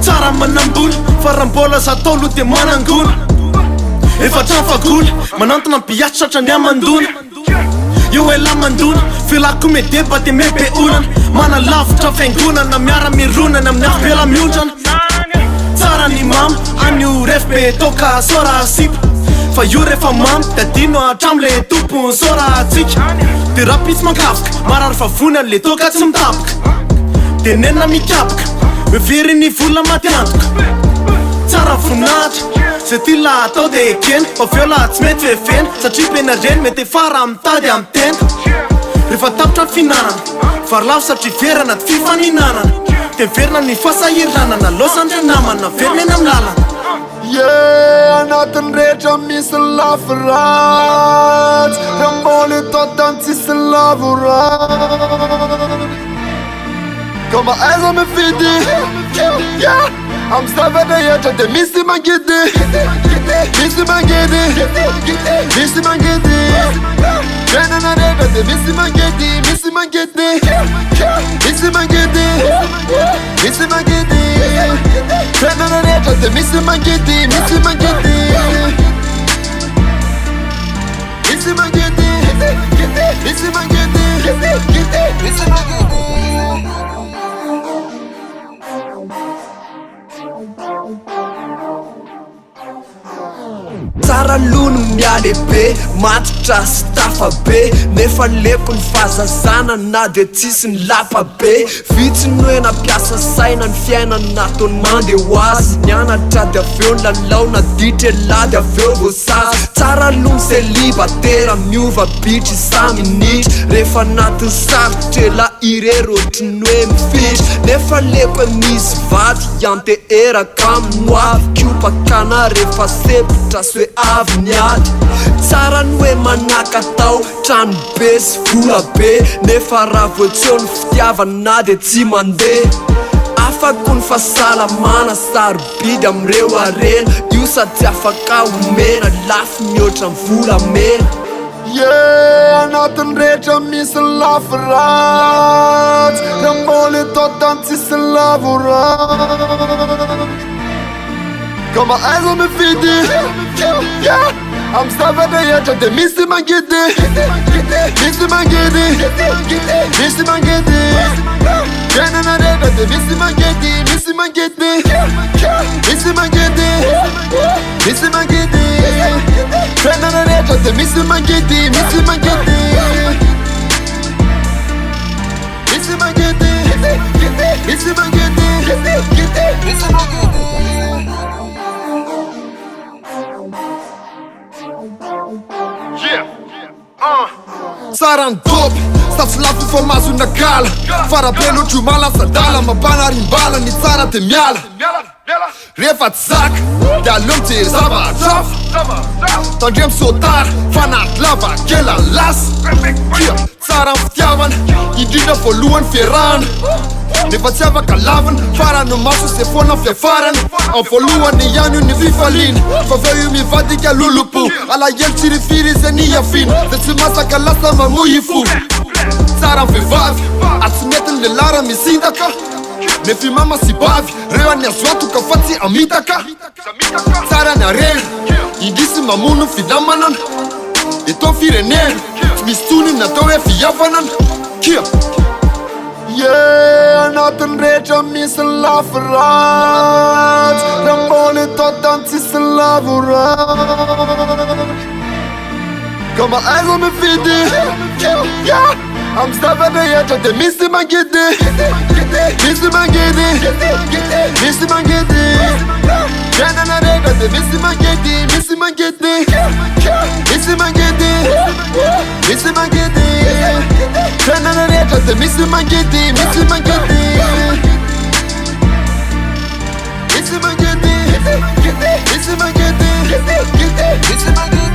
Tsara manambola farambola zatolo de manangola efa trafagula manantona mpiatsa satrany amandona io ela mandona filako me deba de mebe olana mana lavitra fiangonana miara mironana amin'ny afbela miondrana tsara ny mama anio refbe toka sora sipa fa io rehefa mamy dadino hatramle tompony sora atsika de rapitsy mankafika marary favony an'le toka tsy mitapaka de nenina mikapaka mivery ny vola maty antoka tsara vonatra zay ty la atao de ekena faveola tsy mety fefena satria pena reny mety fara mitady amy tena rehefa tapitra ny finanana varolavo satria verana ty fifaninanana de verina ny fasahiranana losandry namana verina eny amy lalana anatin'ny rehetra misy lafiratsy ramboly totany tsisy lavoratsy Ka maaiza mifidy amy zavatra rehetra de misy mangidy misy mangidy misy mangidy fiainana rehetra de misy mangidy misy mangidy misy mangidy misy mangidy fiainana rehetra de misy mangidy misy mangidy misy mangidy misy mangidy misy mangidy Tsara lono mialehibe matitra sy tafa be nefa leko ny fahazazana na de tsisy ny lafa be vitsy ny hoe nampiasa saina ny fiainana nataony mandeha ho azy nianatra de aveo ny lalao naditra elady aveo voasazy tsara lono célibatera miova bitry sa minitra rehefa anatin'ny sarotra ela irery ohatriny hoe mifitry nefa leko hoe misy vaty anteheraka aminy hoavy kiopakana rehefa sepitra sy hoe avy niady tsara ny hoe manaka tao trano be sy vola be nefa raha voatseo ny fitiavana na de tsy mandeha afako ny fahasalamana sarobidy am'reo arena io sady afaka omena lafy mihoatra volamena anatin'ny rehetra misy lafiratsy ramboly totany tsisy lavoratsy Ka maaiza mifidy amy zavatra rehetra de misy mangidy misy mangidy misy mangidy fiainana rehetra de misy mangidy misy mangidy misy mangidy misy mangidy fiainana rehetra de misy mangidy misy mangidy misy mangidy misy mangidy misy mangidy Tsara ny dopy satsy lafo fa mazo nakala farapelo otro malasadala mabana rimbala ny tsara de miala rehefa tsy zaka de aleo mijery zava-atrafa tandre misotara fanaty lava kela lasy tsara ny fitiavana indrindra voalohany fiarahana nefa tsy afaka lavana farany maso se foana fiafarana am voalohany ihany io ny fifaliana fa veo io mivadika lolopo alahelo tsirifiry zay niafina de tsy masaka lasa mamohy fo tsara ny vehivavy atsy mety ny lelara misintaka nefa mama sy bavy reo any azo antoka fa tsy amitaka tsara ny arena indrisy mamono fidamanana eto firenena tsy misy tsony natao hoe fihavanana anatin'ny rehetra misy lafiratsy ramboly totany tsisy lavoratsy Ka maaiza mifidy amy zavatra rehetra de misy mangidy misy mangidy misy mangidy fiainana rehetra de misy mangidy misy mangidy misy mangidy misy mangidy fiainana rehetra de misy mangidy misy mangidy misy mangidy misy mangidy misy mangidy